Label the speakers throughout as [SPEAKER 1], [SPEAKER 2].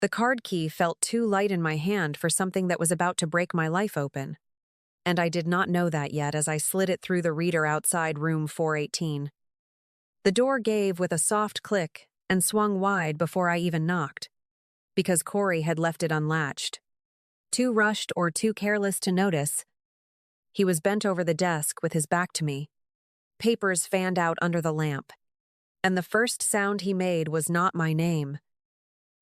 [SPEAKER 1] The card key felt too light in my hand for something that was about to break my life open. And I did not know that yet as I slid it through the reader outside room 418. The door gave with a soft click and swung wide before I even knocked, because Corey had left it unlatched. Too rushed or too careless to notice. He was bent over the desk with his back to me. Papers fanned out under the lamp. And the first sound he made was not my name.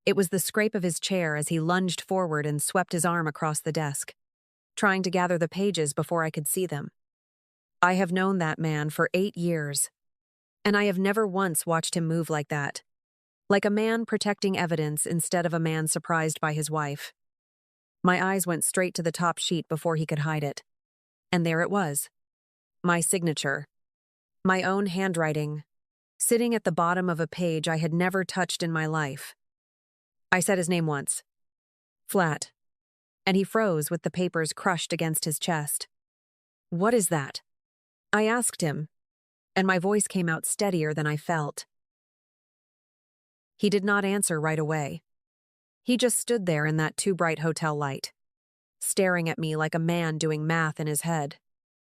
[SPEAKER 1] It was the scrape of his chair as he lunged forward and swept his arm across the desk, trying to gather the pages before I could see them. I have known that man for 8 years, and I have never once watched him move like that, like a man protecting evidence instead of a man surprised by his wife. My eyes went straight to the top sheet before he could hide it. And there it was. My signature. My own handwriting, sitting at the bottom of a page I had never touched in my life. I said his name once. Flat. And he froze with the papers crushed against his chest. "What is that?" I asked him, and my voice came out steadier than I felt. He did not answer right away. He just stood there in that too bright hotel light, staring at me like a man doing math in his head,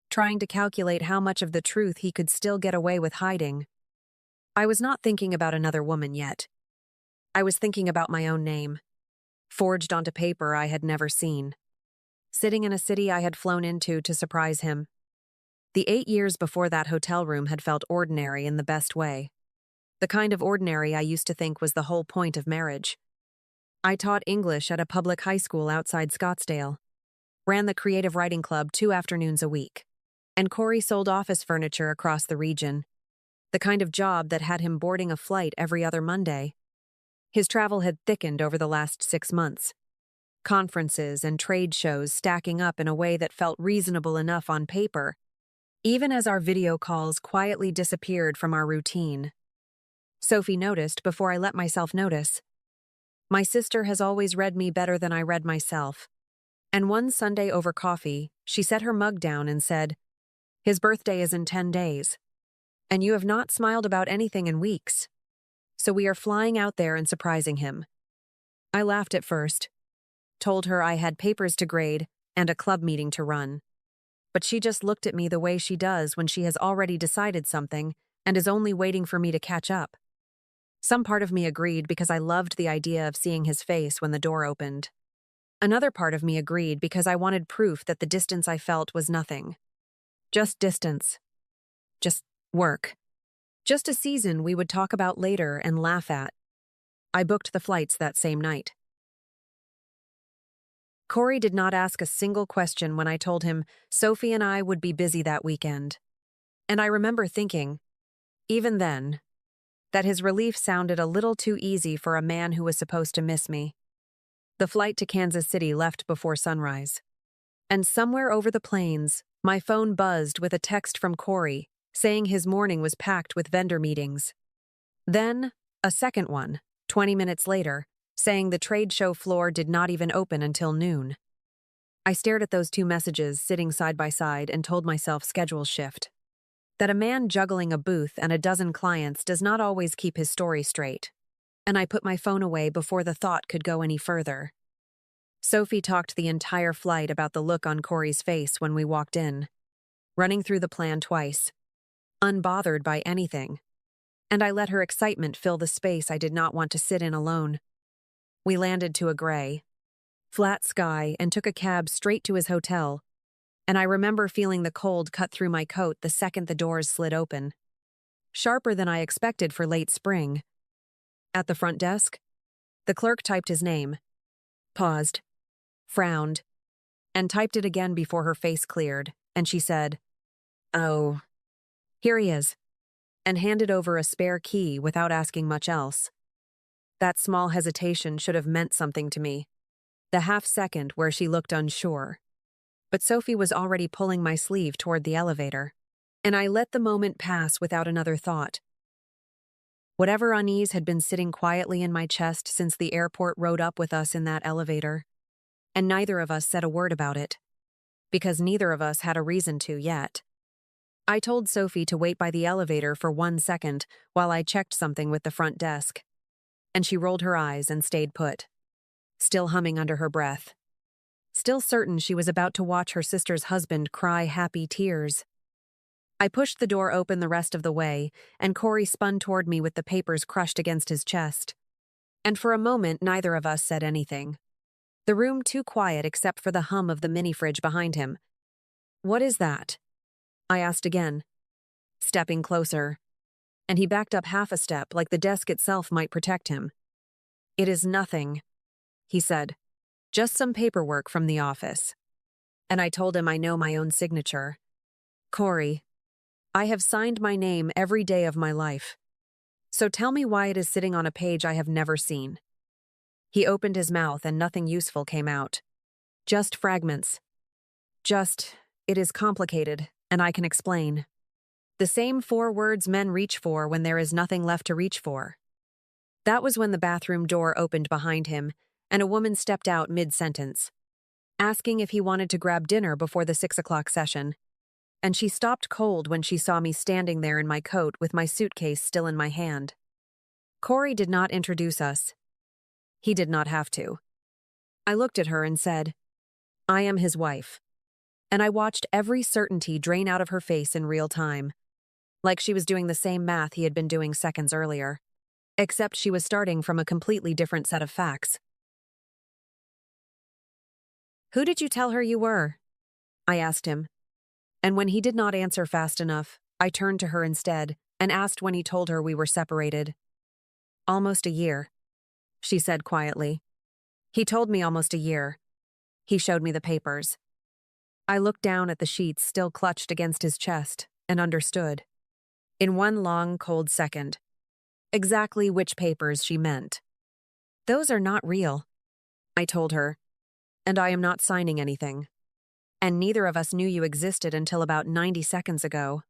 [SPEAKER 1] trying to calculate how much of the truth he could still get away with hiding. I was not thinking about another woman yet. I was thinking about my own name, forged onto paper I had never seen, sitting in a city I had flown into to surprise him. The 8 years before that hotel room had felt ordinary in the best way, the kind of ordinary I used to think was the whole point of marriage. I taught English at a public high school outside Scottsdale, ran the creative writing club 2 afternoons a week, and Corey sold office furniture across the region, the kind of job that had him boarding a flight every other Monday. His travel had thickened over the last 6 months, conferences and trade shows stacking up in a way that felt reasonable enough on paper, even as our video calls quietly disappeared from our routine. Sophie noticed before I let myself notice. My sister has always read me better than I read myself, and one Sunday over coffee, she set her mug down and said, "His birthday is in 10 days, and you have not smiled about anything in weeks. So we are flying out there and surprising him." I laughed at first, told her I had papers to grade and a club meeting to run. But she just looked at me the way she does when she has already decided something and is only waiting for me to catch up. Some part of me agreed because I loved the idea of seeing his face when the door opened. Another part of me agreed because I wanted proof that the distance I felt was nothing. Just distance. Just work. Just a season we would talk about later and laugh at. I booked the flights that same night. Corey did not ask a single question when I told him Sophie and I would be busy that weekend. And I remember thinking, even then, that his relief sounded a little too easy for a man who was supposed to miss me. The flight to Kansas City left before sunrise. And somewhere over the plains, my phone buzzed with a text from Corey saying his morning was packed with vendor meetings. Then, a second one, 20 minutes later, saying the trade show floor did not even open until noon. I stared at those 2 messages sitting side by side and told myself schedule shift. That a man juggling a booth and a dozen clients does not always keep his story straight. And I put my phone away before the thought could go any further. Sophie talked the entire flight about the look on Corey's face when we walked in, running through the plan twice, unbothered by anything. And I let her excitement fill the space I did not want to sit in alone. We landed to a gray, flat sky and took a cab straight to his hotel, and I remember feeling the cold cut through my coat the second the doors slid open. Sharper than I expected for late spring. At the front desk, the clerk typed his name, paused, frowned, and typed it again before her face cleared, and she said, "Oh, here he is," and handed over a spare key without asking much else. That small hesitation should have meant something to me, the half-second where she looked unsure. But Sophie was already pulling my sleeve toward the elevator, and I let the moment pass without another thought. Whatever unease had been sitting quietly in my chest since the airport rode up with us in that elevator, and neither of us said a word about it, because neither of us had a reason to yet. I told Sophie to wait by the elevator for 1 second while I checked something with the front desk, and she rolled her eyes and stayed put. still humming under her breath, still certain she was about to watch her sister's husband cry happy tears. I pushed the door open the rest of the way, and Corey spun toward me with the papers crushed against his chest. And for a moment, neither of us said anything. The room too quiet except for the hum of the mini-fridge behind him. "What is that?" I asked again, stepping closer, and he backed up half a step like the desk itself might protect him. "It is nothing," he said. "Just some paperwork from the office." And I told him I know my own signature. "Corey, I have signed my name every day of my life. So tell me why it is sitting on a page I have never seen." He opened his mouth and nothing useful came out. Just fragments. It is complicated, and I can explain. The same 4 words men reach for when there is nothing left to reach for. That was when the bathroom door opened behind him, and a woman stepped out mid-sentence, asking if he wanted to grab dinner before the 6 o'clock session. And she stopped cold when she saw me standing there in my coat with my suitcase still in my hand. Corey did not introduce us. He did not have to. I looked at her and said, "I am his wife." And I watched every certainty drain out of her face in real time, like she was doing the same math he had been doing seconds earlier, except she was starting from a completely different set of facts. "Who did you tell her you were?" I asked him. And when he did not answer fast enough, I turned to her instead and asked when he told her we were separated. "Almost a year," she said quietly. "He told me almost a year." He showed me the papers. I looked down at the sheets still clutched against his chest and understood, in one long, cold second, exactly which papers she meant. "Those are not real," I told her, "and I am not signing anything. And neither of us knew you existed until about 90 seconds ago."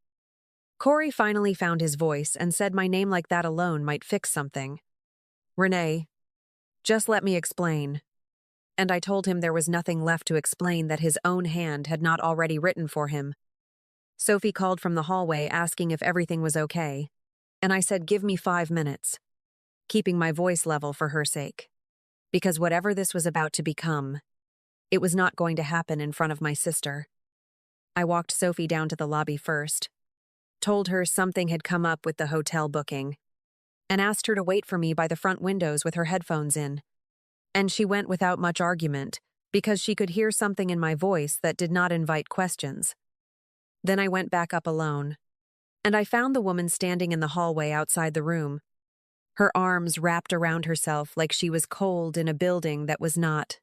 [SPEAKER 1] Corey finally found his voice and said my name like that alone might fix something. "Renee, just let me explain." And I told him there was nothing left to explain that his own hand had not already written for him. Sophie called from the hallway asking if everything was okay, and I said give me 5 minutes, keeping my voice level for her sake. Because whatever this was about to become, it was not going to happen in front of my sister. I walked Sophie down to the lobby first, told her something had come up with the hotel booking, and asked her to wait for me by the front windows with her headphones in. And she went without much argument, because she could hear something in my voice that did not invite questions. Then I went back up alone, and I found the woman standing in the hallway outside the room, her arms wrapped around herself like she was cold in a building that was not,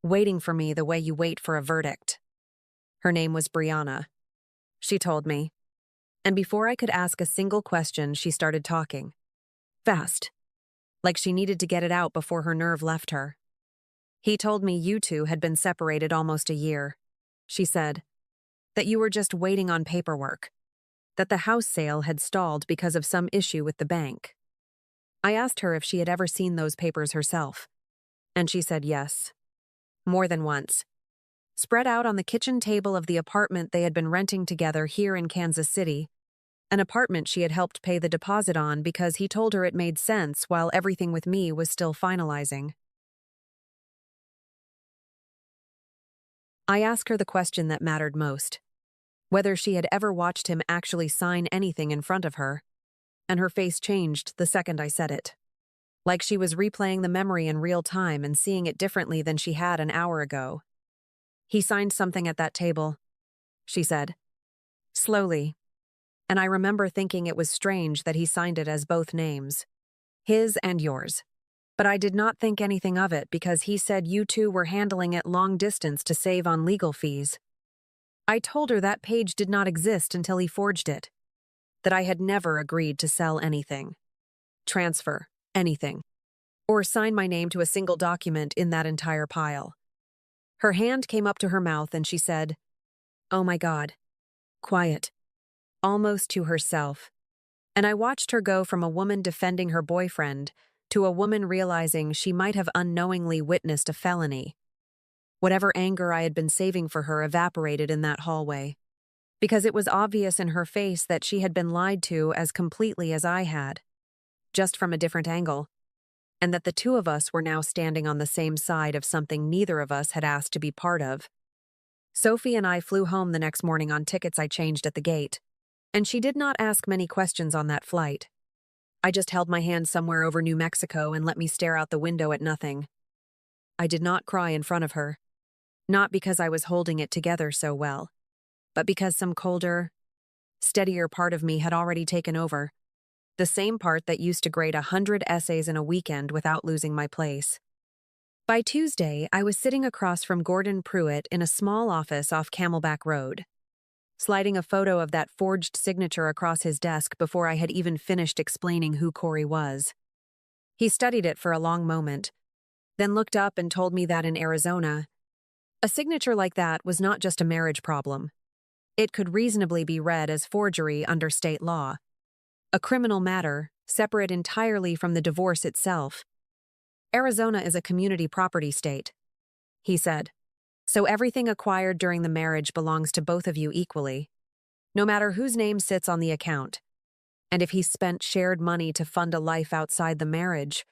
[SPEAKER 1] waiting for me the way you wait for a verdict. Her name was Brianna, she told me. And before I could ask a single question, she started talking. Fast. Like she needed to get it out before her nerve left her. "He told me you two had been separated almost a year," she said. "That you were just waiting on paperwork. That the house sale had stalled because of some issue with the bank." I asked her if she had ever seen those papers herself, and she said yes. More than once. Spread out on the kitchen table of the apartment they had been renting together here in Kansas City, an apartment she had helped pay the deposit on because he told her it made sense while everything with me was still finalizing. I asked her the question that mattered most, whether she had ever watched him actually sign anything in front of her, and her face changed the second I said it. Like she was replaying the memory in real time and seeing it differently than she had an hour ago. "He signed something at that table," she said. Slowly. And I remember thinking it was strange that he signed it as both names, his and yours. But I did not think anything of it because he said you two were handling it long distance to save on legal fees. I told her that page did not exist until he forged it, that I had never agreed to sell anything, transfer anything, or sign my name to a single document in that entire pile. Her hand came up to her mouth and she said, "Oh my God." Quiet. Almost to herself. And I watched her go from a woman defending her boyfriend to a woman realizing she might have unknowingly witnessed a felony. Whatever anger I had been saving for her evaporated in that hallway, because it was obvious in her face that she had been lied to as completely as I had, just from a different angle. and that the two of us were now standing on the same side of something neither of us had asked to be part of. Sophie and I flew home the next morning on tickets I changed at the gate, and she did not ask many questions on that flight. I just held my hand somewhere over New Mexico and let me stare out the window at nothing. I did not cry in front of her, not because I was holding it together so well, but because some colder, steadier part of me had already taken over, the same part that used to grade 100 essays in a weekend without losing my place. By Tuesday, I was sitting across from Gordon Pruitt in a small office off Camelback Road, sliding a photo of that forged signature across his desk before I had even finished explaining who Corey was. He studied it for a long moment, then looked up and told me that in Arizona, a signature like that was not just a marriage problem. It could reasonably be read as forgery under state law, a criminal matter separate entirely from the divorce itself. Arizona is a community property state, he said, so everything acquired during the marriage belongs to both of you equally, no matter whose name sits on the account. And if he spent shared money to fund a life outside the marriage,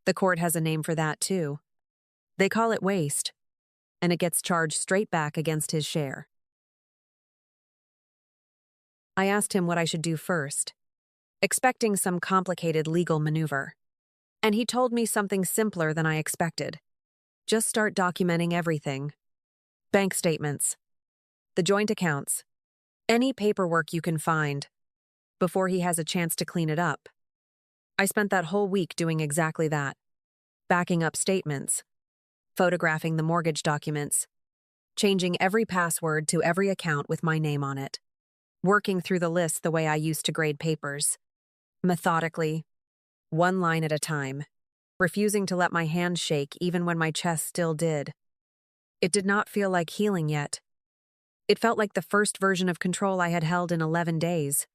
[SPEAKER 1] the court has a name for that too. They call it waste, and it gets charged straight back against his share. I asked him what I should do first, expecting some complicated legal maneuver. And he told me something simpler than I expected. Just start documenting everything. Bank statements, the joint accounts, any paperwork you can find, before he has a chance to clean it up. I spent that whole week doing exactly that, backing up statements, photographing the mortgage documents, changing every password to every account with my name on it, working through the list the way I used to grade papers, methodically, one line at a time, refusing to let my hands shake even when my chest still did. It did not feel like healing yet. It felt like the first version of control I had held in 11 days.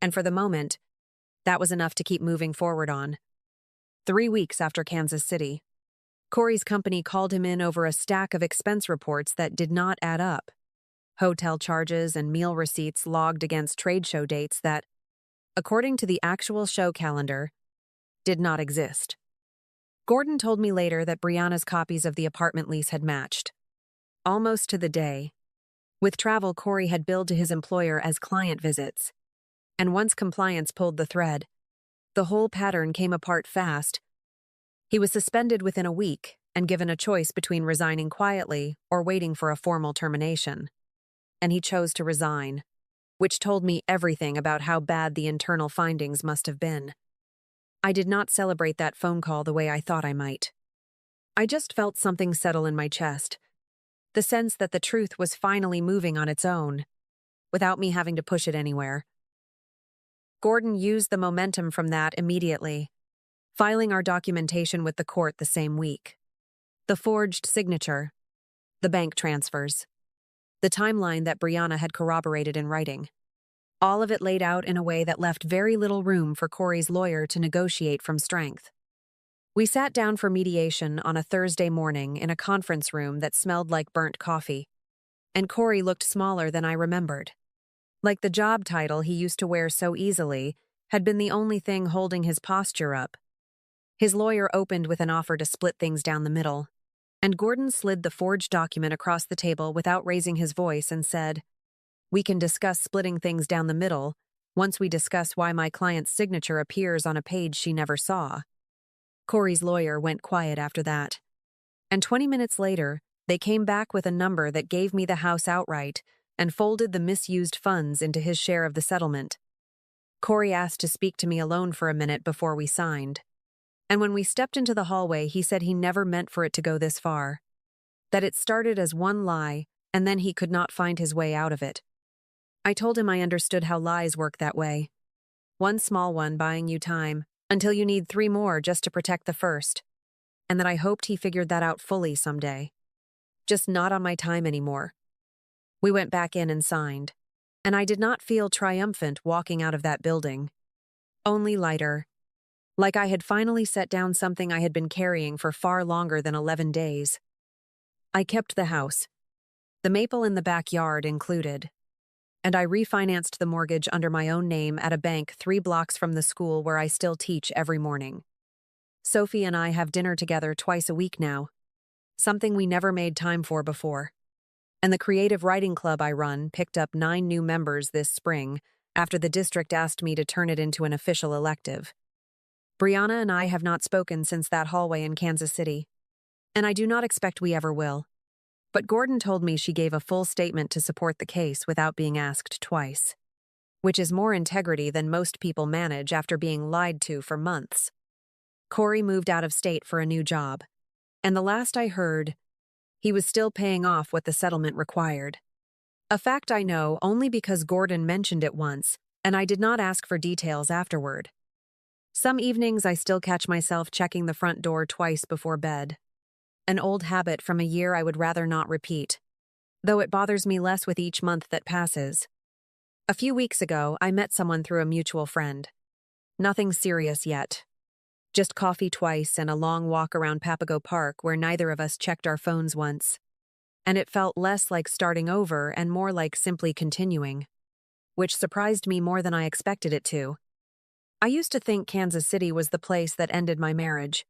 [SPEAKER 1] And for the moment, that was enough to keep moving forward on. 3 weeks after Kansas City, Corey's company called him in over a stack of expense reports that did not add up. Hotel charges and meal receipts logged against trade show dates that, according to the actual show calendar, did not exist. Gordon told me later that Brianna's copies of the apartment lease had matched, almost to the day. With travel, Corey had billed to his employer as client visits, and once compliance pulled the thread, the whole pattern came apart fast. He was suspended within a week and given a choice between resigning quietly or waiting for a formal termination. And he chose to resign, which told me everything about how bad the internal findings must have been. I did not celebrate that phone call the way I thought I might. I just felt something settle in my chest, the sense that the truth was finally moving on its own, without me having to push it anywhere. Gordon used the momentum from that immediately, filing our documentation with the court the same week. The forged signature, the bank transfers, the timeline that Brianna had corroborated in writing. All of it laid out in a way that left very little room for Corey's lawyer to negotiate from strength. We sat down for mediation on a Thursday morning in a conference room that smelled like burnt coffee, and Corey looked smaller than I remembered. Like the job title he used to wear so easily had been the only thing holding his posture up. His lawyer opened with an offer to split things down the middle, and Gordon slid the forged document across the table without raising his voice and said, "We can discuss splitting things down the middle once we discuss why my client's signature appears on a page she never saw." Corey's lawyer went quiet after that, and 20 minutes later, they came back with a number that gave me the house outright and folded the misused funds into his share of the settlement. Corey asked to speak to me alone for a minute before we signed, and when we stepped into the hallway, he said he never meant for it to go this far, that it started as one lie and then he could not find his way out of it. I told him I understood how lies work that way. One small one buying you time until you need 3 more just to protect the first, and that I hoped he figured that out fully someday. Just not on my time anymore. We went back in and signed, and I did not feel triumphant walking out of that building. Only lighter, like I had finally set down something I had been carrying for far longer than 11 days. I kept the house, the maple in the backyard included, and I refinanced the mortgage under my own name at a bank 3 blocks from the school where I still teach every morning. Sophie and I have dinner together twice a week now, something we never made time for before. And the creative writing club I run picked up 9 new members this spring after the district asked me to turn it into an official elective. Brianna and I have not spoken since that hallway in Kansas City, and I do not expect we ever will. But Gordon told me she gave a full statement to support the case without being asked twice, which is more integrity than most people manage after being lied to for months. Corey moved out of state for a new job, and the last I heard, he was still paying off what the settlement required. A fact I know only because Gordon mentioned it once, and I did not ask for details afterward. Some evenings I still catch myself checking the front door twice before bed. An old habit from a year I would rather not repeat, though it bothers me less with each month that passes. A few weeks ago, I met someone through a mutual friend. Nothing serious yet. Just coffee twice and a long walk around Papago Park where neither of us checked our phones once. And it felt less like starting over and more like simply continuing, which surprised me more than I expected it to. I used to think Kansas City was the place that ended my marriage.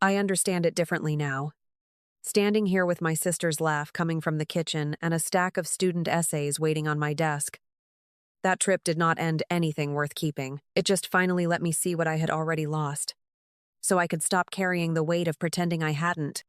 [SPEAKER 1] I understand it differently now. Standing here with my sister's laugh coming from the kitchen and a stack of student essays waiting on my desk. That trip did not end anything worth keeping. It just finally let me see what I had already lost, so I could stop carrying the weight of pretending I hadn't.